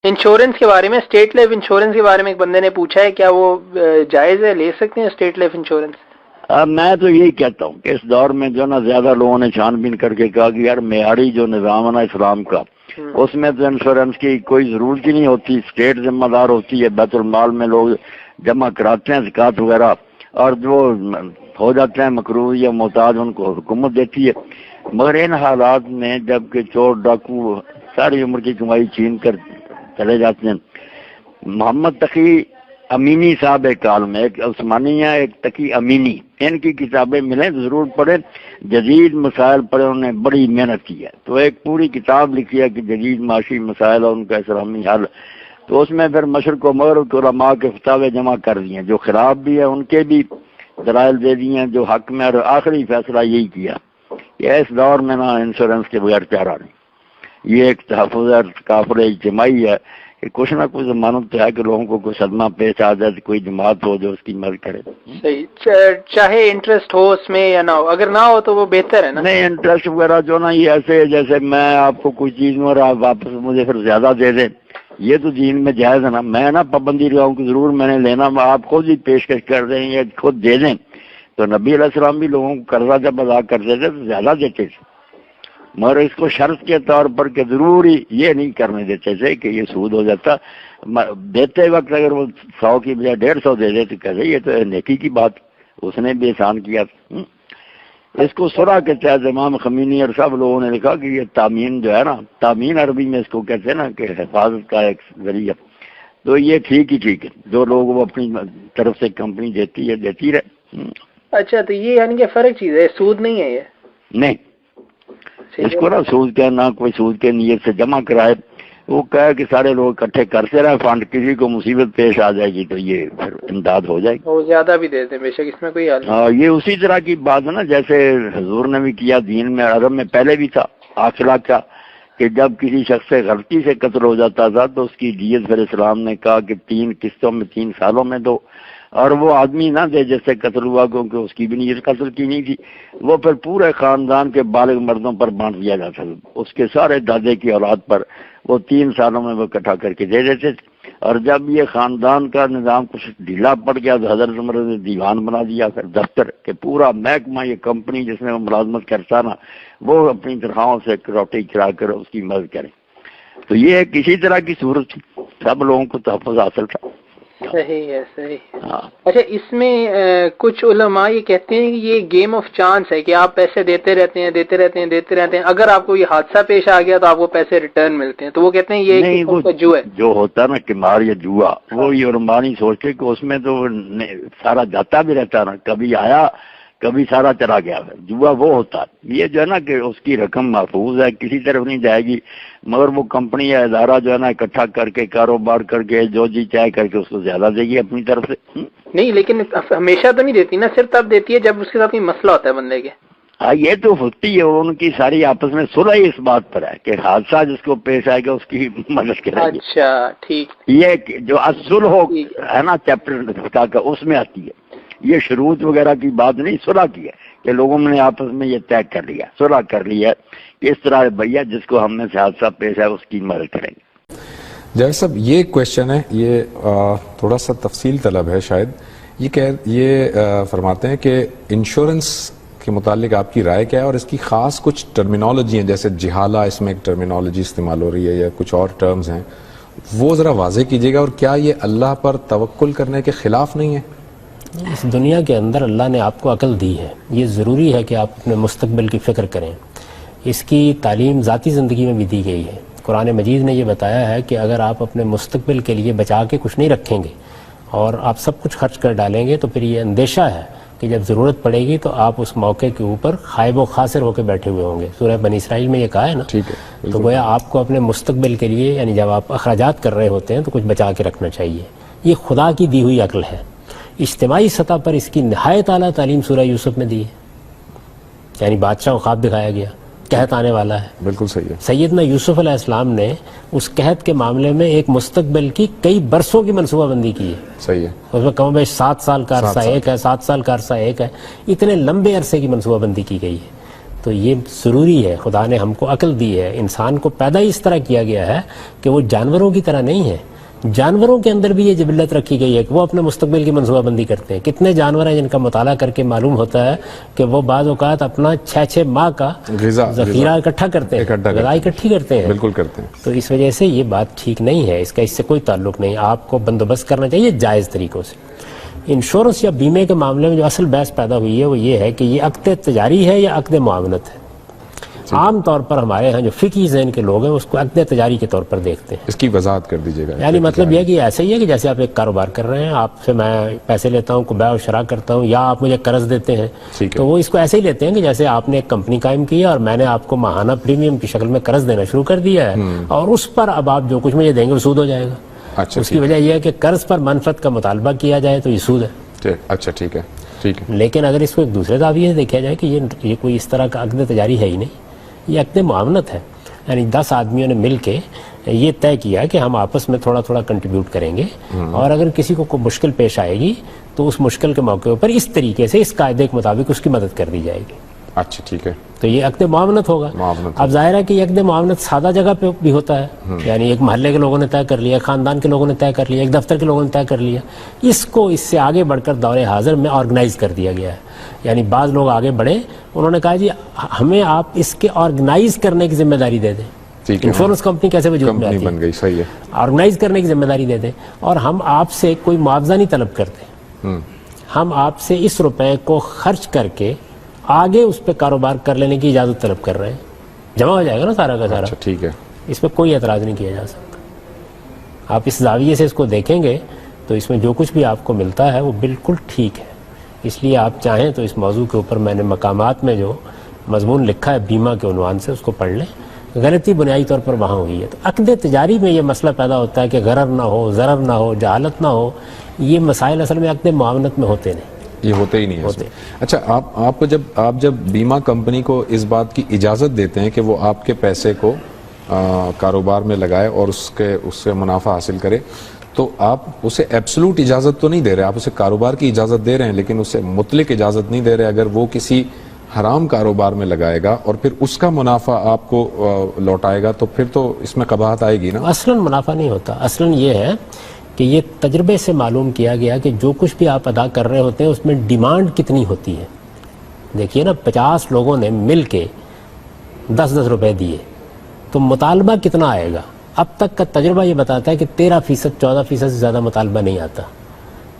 Insurance کے بارے میں، اسٹیٹ لائف انشورنس کے بارے میں ایک بندے نے پوچھا ہے، کیا وہ جائز ہے، لے سکتے ہیں اسٹیٹ لائف انشورنس؟ میں تو یہی کہتا ہوں کہ اس دور میں جو نا زیادہ لوگوں نے چھان بین کر کے کہا کہ یار معیاری جو نظام ہے نا اسلام کا، اس میں تو انشورنس کی کوئی ضرورت ہی نہیں ہوتی، اسٹیٹ ذمہ دار ہوتی ہے، بیت المال میں لوگ جمع کراتے ہیں زکوٰۃ وغیرہ، اور جو ہو جاتے ہیں مقروض یا محتاج ان کو حکومت دیتی ہے۔ مگر ان حالات میں جب کہ چور ڈاکو ساری عمر کی کمائی چھین کر چلے جاتے ہیں، محمد تقی امینی صاحب ایک عالم ہے، ایک عثمانی ہے، ایک تقی امینی، ان کی کتابیں ملیں تو ضرور پڑھیں، جدید مسائل پر انہوں نے بڑی محنت کی ہے، تو ایک پوری کتاب لکھی ہے کہ جدید معاشی مسائل اور ان کا اسلامی حل، تو اس میں پھر مشرق و مغرب علماء کے فتاوے جمع کر دیے، جو خلاف بھی ہے ان کے بھی دلائل دے دیے ہیں، جو حق میں، اور آخری فیصلہ یہی کیا کہ اس دور میں نا انشورنس کے بغیر چارہ نہیں، یہ ایک تحفظ اور تکافل اجتماعی ہے کہ کچھ نہ کچھ ضمانت تو ہے کہ لوگوں کو کوئی صدمہ پیش آ جائے تو کوئی جماعت ہو جو اس کی مدد کرے۔ صحیح، چاہے انٹرسٹ ہو اس میں یا نہ ہو، اگر نہ ہو تو وہ بہتر ہے نا؟ نہیں، انٹرسٹ وغیرہ جو نا یہ ایسے جیسے میں آپ کو کوئی چیز دوں اور آپ واپس مجھے پھر زیادہ دے دیں، یہ تو دین میں جائز ہے نا، میں نا پابندی لگاؤں کہ ضرور میں نے لینا، آپ خود ہی پیشکش کر دیں یا خود دے دیں، تو نبی علیہ السلام بھی لوگوں کو قرضہ جب ادا کرتے تھے تو زیادہ دیتے تھے، مگر اس کو شرط کے طور پر کہ ضروری یہ نہیں کرنے دیتے تھے کہ یہ سود ہو جاتا، دیتے وقت اگر وہ 100 کی بجائے 150 دے دے تو کہتے یہ تو نیکی کی بات، اس نے بھی احسان کیا۔ اس کو سرا کے تحت امام خمینی اور سب لوگوں نے لکھا کہ یہ تامین جو ہے نا، تامین عربی میں اس کو کہتے ہیں نا کہ حفاظت کا ایک ذریعہ، تو یہ ٹھیک ہی ٹھیک ہے، جو لوگ وہ اپنی طرف سے کمپنی دیتی ہے دیتی رہے۔ اچھا، تو یہ یعنی کہ فرق چیز ہے، سود نہیں ہے یہ؟ نہیں، اس کو نا سود کے نہ کوئی سود کے نیت سے جمع کرائے، وہ کہے کہ سارے لوگ اکٹھے کرتے رہے فنڈ، کسی کو مصیبت پیش آ جائے گی تو یہ پھر امداد ہو جائے گی، وہ زیادہ بھی دیتے ہیں بے شک، اس میں کوئی حل نہیں۔ ہاں، یہ اسی طرح کی بات ہے نا جیسے حضور نے بھی کیا، دین میں عرب میں پہلے بھی تھا آخلا کا، کہ جب کسی شخص سے غلطی سے قتل ہو جاتا تھا تو اس کی دیت پھر اسلام نے کہا کہ 3 قسطوں میں 3 سالوں میں دو، اور وہ آدمی نہ دے جس سے قتل ہوا کیونکہ اس کی بھی نیت قتل کی نہیں تھی، وہ پھر پورے خاندان کے بالغ مردوں پر بانٹ دیا جاتا تھا، اس کے سارے دادے کی اولاد پر وہ 3 سالوں میں وہ اکٹھا کر کے دے دیتے تھے، اور جب یہ خاندان کا نظام کچھ ڈھیلا پڑ گیا تو حضرت عمر نے دیوان بنا دیا، پھر دفتر کہ پورا محکمہ، یہ کمپنی جس میں وہ ملازمت کرتا نا، وہ اپنی تنخواہوں سے کروٹی کرا کر اس کی مدد کرے، تو یہ کسی طرح کی صورت تھی، سب لوگوں کو تحفظ حاصل تھا۔ صحیح ہے، صحیح ہے۔ اچھا، اس میں کچھ علماء یہ کہتے ہیں کہ یہ گیم آف چانس ہے کہ آپ پیسے دیتے رہتے ہیں دیتے رہتے ہیں دیتے رہتے ہیں، اگر آپ کو یہ حادثہ پیش آ گیا تو آپ کو پیسے ریٹرن ملتے ہیں، تو وہ کہتے ہیں یہ نہیں، وہ جو ہے جو ہوتا ہے نا قمار یا جوا، وہ یہ علماء نہیں سوچتے کہ اس میں تو سارا جاتا بھی رہتا نا، کبھی آیا کبھی سارا چلا گیا، جوا وہ ہوتا ہے، یہ جو ہے نا کہ اس کی رقم محفوظ ہے، کسی طرف نہیں جائے گی، مگر وہ کمپنی یا ادارہ جو ہے نا اکٹھا کر کے کاروبار کر کے جو جی چاہے کر کے اس کو زیادہ دے گی اپنی طرف سے۔ نہیں، لیکن ہمیشہ تو نہیں دیتی نا، صرف تب دیتی ہے جب اس کے ساتھ کوئی مسئلہ ہوتا ہے بندے کے۔ ہاں، یہ تو ہوتی ہے، ان کی ساری آپس میں صلح ہی اس بات پر ہے کہ حادثہ جس کو پیش آئے گا اس کی مدد کرے گی۔ اچھا، ٹھیک۔ یہ جو الصلح ہے نا چیپٹر کا، اس میں آتی ہے، یہ شروط وغیرہ کی بات نہیں، صلح کی ہے کہ لوگوں نے آپس میں یہ طے کر لیا، صلح کر لیا کہ اس طرح بھیا جس کو ہم میں سے حادثہ پیش ہے اس کی مدد کریں گے۔ جاوید صاحب، یہ کویشچن ہے، یہ تھوڑا سا تفصیل طلب ہے شاید، یہ فرماتے ہیں کہ انشورنس کے متعلق آپ کی رائے کیا ہے، اور اس کی خاص کچھ ٹرمینالوجی ہیں، جیسے جہالہ اس میں ایک ٹرمینالوجی استعمال ہو رہی ہے یا کچھ اور ٹرمز ہیں، وہ ذرا واضح کیجیے گا، اور کیا یہ اللہ پر توکل کرنے کے خلاف نہیں ہے؟ اس دنیا کے اندر اللہ نے آپ کو عقل دی ہے، یہ ضروری ہے کہ آپ اپنے مستقبل کی فکر کریں، اس کی تعلیم ذاتی زندگی میں بھی دی گئی ہے۔ قرآن مجید نے یہ بتایا ہے کہ اگر آپ اپنے مستقبل کے لیے بچا کے کچھ نہیں رکھیں گے اور آپ سب کچھ خرچ کر ڈالیں گے تو پھر یہ اندیشہ ہے کہ جب ضرورت پڑے گی تو آپ اس موقع کے اوپر خائب و خاسر ہو کے بیٹھے ہوئے ہوں گے۔ سورہ بنی اسرائیل میں یہ کہا ہے نا، ٹھیک ہے، تو گویا آپ کو اپنے مستقبل کے لیے، یعنی جب آپ اخراجات کر رہے ہوتے ہیں تو کچھ بچا کے رکھنا چاہیے، یہ خدا کی دی ہوئی عقل ہے۔ اجتماعی سطح پر اس کی نہایت اعلیٰ تعلیم سورہ یوسف میں دی ہے، یعنی بادشاہ کو خواب دکھایا گیا، قحط آنے والا ہے، بالکل صحیح ہے۔ سیدنا یوسف علیہ السلام نے اس قحط کے معاملے میں ایک مستقبل کی کئی برسوں کی منصوبہ بندی کی ہے، صحیح ہے، اس میں کم و بیش 7 سال کا عرصہ ایک ہے، 7 سال کا عرصہ ایک ہے، اتنے لمبے عرصے کی منصوبہ بندی کی گئی ہے۔ تو یہ ضروری ہے. خدا نے ہم کو عقل دی ہے, انسان کو پیدا ہی اس طرح کیا گیا ہے کہ وہ جانوروں کی طرح نہیں ہے. جانوروں کے اندر بھی یہ جبلت رکھی گئی ہے کہ وہ اپنے مستقبل کی منصوبہ بندی کرتے ہیں. کتنے جانور ہیں جن کا مطالعہ کر کے معلوم ہوتا ہے کہ وہ بعض اوقات اپنا 6 ماہ کا ذخیرہ اکٹھا کرتے ہیں, غذا اکٹھی کرتے ہیں. بالکل کرتے ہیں. تو اس وجہ سے یہ بات ٹھیک نہیں ہے, اس کا اس سے کوئی تعلق نہیں. آپ کو بندوبست کرنا چاہیے جائز طریقوں سے. انشورنس یا بیمے کے معاملے میں جو اصل بحث پیدا ہوئی ہے وہ یہ ہے کہ یہ عقد تجاری ہے یا عقد معاونت ہے. عام طور پر ہمارے ہاں جو فقی ذہن کے لوگ ہیں اس کو عقد تجاری کے طور پر دیکھتے ہیں. اس کی وضاحت کر دیجیے گا. یعنی مطلب یہ کہ ایسا ہی ہے کہ جیسے آپ ایک کاروبار کر رہے ہیں, آپ سے میں پیسے لیتا ہوں, بیع و شراء کرتا ہوں, یا آپ مجھے قرض دیتے ہیں, تو وہ اس کو ایسے ہی لیتے ہیں کہ جیسے آپ نے ایک کمپنی قائم کی ہے اور میں نے آپ کو ماہانہ پریمیم کی شکل میں قرض دینا شروع کر دیا ہے, اور اس پر اب آپ جو کچھ مجھے دیں گے وہ سود ہو جائے گا. اس کی وجہ یہ ہے کہ قرض پر منفعت کا مطالبہ کیا جائے تو یہ سود ہے. اچھا ٹھیک ہے. لیکن اگر اس کو ایک دوسرے زاویے سے دیکھا جائے کہ یہ کوئی اس طرح کا عقد تجاری ہے ہی نہیں, یہ عقد معاونت ہے. یعنی 10 آدمیوں نے مل کے یہ طے کیا کہ ہم آپس میں تھوڑا تھوڑا کنٹریبیوٹ کریں گے, اور اگر کسی کو کوئی مشکل پیش آئے گی تو اس مشکل کے موقع پر اس طریقے سے اس قاعدے کے مطابق اس کی مدد کر دی جائے گی. اچھا ٹھیک ہے. تو یہ عقد معاونت ہوگا. اب ظاہر ہے کہ یہ عقد معاونت سادہ جگہ پہ بھی ہوتا ہے, یعنی ایک محلے کے لوگوں نے طے کر لیا, خاندان کے لوگوں نے طے کر لیا, ایک دفتر کے لوگوں نے طے کر لیا. اس کو اس سے آگے بڑھ کر دور حاضر میں آرگنائز کر دیا گیا ہے. یعنی بعض لوگ آگے بڑھے, انہوں نے کہا جی ہمیں آپ اس کے آرگنائز کرنے کی ذمہ داری دے دیں. انشورنس کمپنی کیسے وجود میں آتی بن گئی, صحیح ہے. آرگنائز کرنے کی ذمہ داری دے دیں, اور ہم آپ سے کوئی معاوضہ نہیں طلب کرتے, ہم آپ سے اس روپے کو خرچ کر کے آگے اس پہ کاروبار کر لینے کی اجازت طلب کر رہے ہیں. جمع ہو جائے گا نا سارا کا سارا. ٹھیک ہے. اس پہ کوئی اعتراض نہیں کیا جا سکتا. آپ اس زاویے سے اس کو دیکھیں گے تو اس میں جو کچھ بھی آپ کو ملتا ہے وہ بالکل ٹھیک ہے. اس لیے آپ چاہیں تو اس موضوع کے اوپر میں نے مقامات میں جو مضمون لکھا ہے بیمہ کے عنوان سے اس کو پڑھ لیں. غلطی بنیادی طور پر وہاں ہوئی ہے. تو عقد تجاری میں یہ مسئلہ پیدا ہوتا ہے کہ غرر نہ ہو, ضرر نہ ہو, جہالت نہ ہو. یہ مسائل اصل میں عقد معاونت میں ہوتے نہیں, یہ ہوتے ہی نہیں ہوتے. اچھا, آپ جب بیمہ کمپنی کو اس بات کی اجازت دیتے ہیں کہ وہ آپ کے پیسے کو کاروبار میں لگائے اور اس سے منافع حاصل کرے, تو آپ اسے ایبسلوٹ اجازت تو نہیں دے رہے, آپ اسے کاروبار کی اجازت دے رہے ہیں, لیکن اسے مطلق اجازت نہیں دے رہے. اگر وہ کسی حرام کاروبار میں لگائے گا اور پھر اس کا منافع آپ کو لوٹائے گا تو پھر تو اس میں قباحت آئے گی نا. اصلاً منافع نہیں ہوتا. اصلاً یہ ہے کہ یہ تجربے سے معلوم کیا گیا کہ جو کچھ بھی آپ ادا کر رہے ہوتے ہیں اس میں ڈیمانڈ کتنی ہوتی ہے. دیکھیے نا, 50 لوگوں نے مل کے 10 روپے دیے تو مطالبہ کتنا آئے گا. اب تک کا تجربہ یہ بتاتا ہے کہ 13% 14% سے زیادہ مطالبہ نہیں آتا.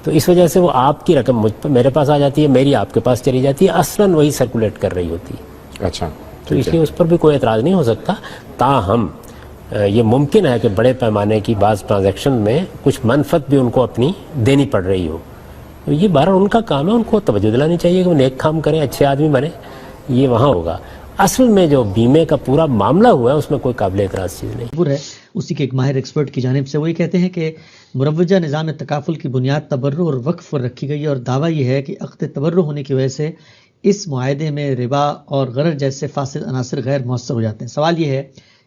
تو اس وجہ سے وہ آپ کی رقم میرے پاس آ جاتی ہے, میری آپ کے پاس چلی جاتی ہے, اصلاً وہی سرکولیٹ کر رہی ہوتی ہے. اچھا, تو اس لیے اس پر بھی کوئی اعتراض نہیں ہو سکتا. تاہم یہ ممکن ہے کہ بڑے پیمانے کی بعض ٹرانزیکشن میں کچھ منفعت بھی ان کو اپنی دینی پڑ رہی ہو. یہ بہرحال ان کا کام ہے, ان کو توجہ دلانی چاہیے کہ وہ نیک کام کریں, اچھے آدمی بنے, یہ وہاں ہوگا. اصل میں جو بیمے کا پورا معاملہ ہوا ہے اس میں کوئی قابل اعتراض چیز نہیں ہے. اسی کے ایک ماہر ایکسپرٹ کی جانب سے وہ یہ کہتے ہیں کہ مروجہ نظام تکافل کی بنیاد تبرع اور وقف پر رکھی گئی ہے, اور دعویٰ یہ ہے کہ عقد تبرع ہونے کی وجہ سے اس معاہدے میں ربا اور غرر جیسے فاسد عناصر غیر مؤثر ہو جاتے ہیں. سوال یہ ہے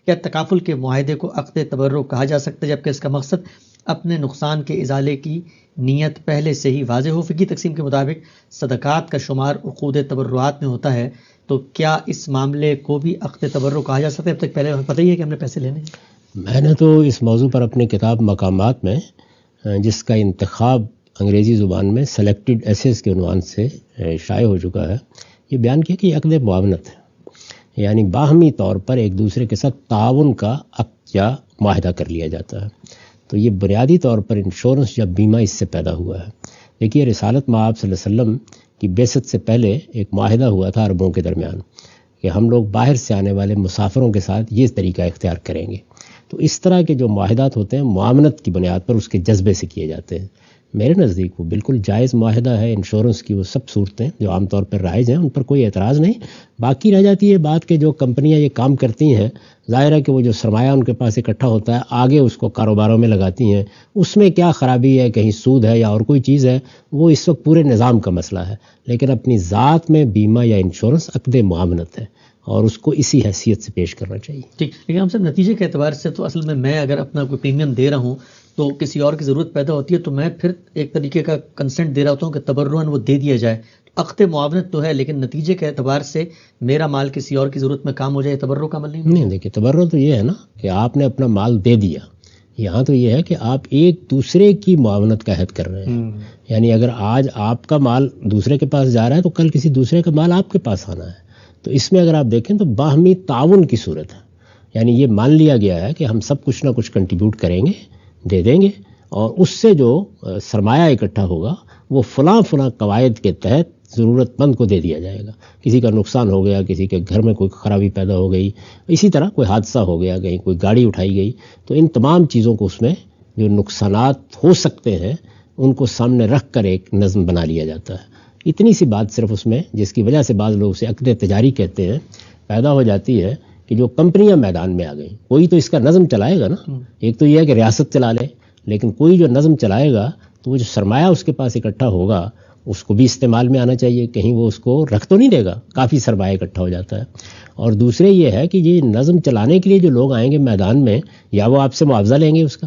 کہ تکافل کے معاہدے کو عقد تبرع کہا جا سکتا ہے جبکہ اس کا مقصد اپنے نقصان کے ازالے کی نیت پہلے سے ہی واضح ہو. فقہی تقسیم کے مطابق صدقات کا شمار عقود تبرعات میں ہوتا ہے, تو کیا اس معاملے کو بھی عقد تبرع کہا جا سکتا ہے؟ اب تک پہلے پتہ ہی ہے کہ ہم نے پیسے لینے ہیں. میں نے تو اس موضوع پر اپنی کتاب مقامات میں, جس کا انتخاب انگریزی زبان میں سلیکٹڈ ایسیز کے عنوان سے شائع ہو چکا ہے, یہ بیان کیا کہ یہ عقد معاونت ہے, یعنی باہمی طور پر ایک دوسرے کے ساتھ تعاون کا عقد یا معاہدہ کر لیا جاتا ہے. تو یہ بنیادی طور پر انشورنس یا بیمہ اس سے پیدا ہوا ہے. دیکھیے, رسالت مآب صلی اللہ علیہ وسلم کی بعثت سے پہلے ایک معاہدہ ہوا تھا عربوں کے درمیان کہ ہم لوگ باہر سے آنے والے مسافروں کے ساتھ یہ طریقہ اختیار کریں گے. تو اس طرح کے جو معاہدات ہوتے ہیں معاملت کی بنیاد پر اس کے جذبے سے کیے جاتے ہیں. میرے نزدیک وہ بالکل جائز معاہدہ ہے. انشورنس کی وہ سب صورتیں جو عام طور پر رائج ہیں ان پر کوئی اعتراض نہیں. باقی رہ جاتی ہے بات کہ جو کمپنیاں یہ کام کرتی ہیں, ظاہر ہے کہ وہ جو سرمایہ ان کے پاس اکٹھا ہوتا ہے آگے اس کو کاروباروں میں لگاتی ہیں, اس میں کیا خرابی ہے, کہیں سود ہے یا اور کوئی چیز ہے, وہ اس وقت پورے نظام کا مسئلہ ہے. لیکن اپنی ذات میں بیمہ یا انشورنس عقد معاونت ہے اور اس کو اسی حیثیت سے پیش کرنا چاہیے. ٹھیک, لیکن ہم سب نتیجے کے اعتبار سے تو اصل میں اگر اپنا کوئی پریمیم دے رہا ہوں تو کسی اور کی ضرورت پیدا ہوتی ہے تو میں پھر ایک طریقے کا کنسنٹ دے رہا ہوتا ہوں کہ تبرعاً وہ دے دیا جائے. عقد معاونت تو ہے لیکن نتیجے کے اعتبار سے میرا مال کسی اور کی ضرورت میں کام ہو جائے, تبرع کا عمل نہیں. دیکھیے تبرع تو یہ ہے نا کہ آپ نے اپنا مال دے دیا. یہاں تو یہ ہے کہ آپ ایک دوسرے کی معاونت کا عہد کر رہے ہیں. یعنی اگر آج آپ کا مال دوسرے کے پاس جا رہا ہے تو کل کسی دوسرے کا مال آپ کے پاس آنا ہے. تو اس میں اگر آپ دیکھیں تو باہمی تعاون کی صورت ہے. یعنی یہ مان لیا گیا ہے کہ ہم سب کچھ نہ کچھ کنٹریبیوٹ کریں گے, دے دیں گے, اور اس سے جو سرمایہ اکٹھا ہوگا وہ فلاں قواعد کے تحت ضرورت مند کو دے دیا جائے گا. کسی کا نقصان ہو گیا, کسی کے گھر میں کوئی خرابی پیدا ہو گئی, اسی طرح کوئی حادثہ ہو گیا, کہیں کوئی گاڑی اٹھائی گئی, تو ان تمام چیزوں کو اس میں جو نقصانات ہو سکتے ہیں ان کو سامنے رکھ کر ایک نظم بنا لیا جاتا ہے. اتنی سی بات صرف اس میں, جس کی وجہ سے بعض لوگ اسے عقد تجاری کہتے ہیں, پیدا ہو جاتی ہے کہ جو کمپنیاں میدان میں آ گئیں, کوئی تو اس کا نظم چلائے گا نا. ایک تو یہ ہے کہ ریاست چلا لے, لیکن کوئی جو نظم چلائے گا تو وہ جو سرمایہ اس کے پاس اکٹھا ہوگا اس کو بھی استعمال میں آنا چاہیے. کہیں وہ اس کو رکھ تو نہیں دے گا, کافی سرمایہ اکٹھا ہو جاتا ہے. اور دوسرے یہ ہے کہ یہ نظم چلانے کے لیے جو لوگ آئیں گے میدان میں, یا وہ آپ سے معاوضہ لیں گے اس کا,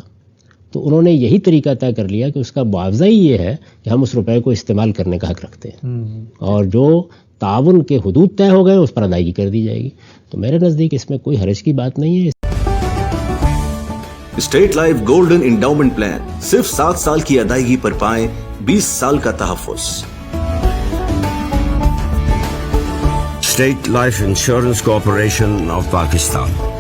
تو انہوں نے یہی طریقہ طے کر لیا کہ اس کا معاوضہ ہی یہ ہے کہ ہم اس روپے کو استعمال کرنے کا حق رکھتے ہیں, اور جو تعاون کے حدود طے ہو گئے اس پر ادائیگی کر دی جائے گی. تو میرے نزدیک اس میں کوئی حرج کی بات نہیں ہے. State life golden endowment plan, صرف 7 سال کی ادائیگی پر پائیں 20 سال کا تحفظ. State life insurance corporation of Pakistan.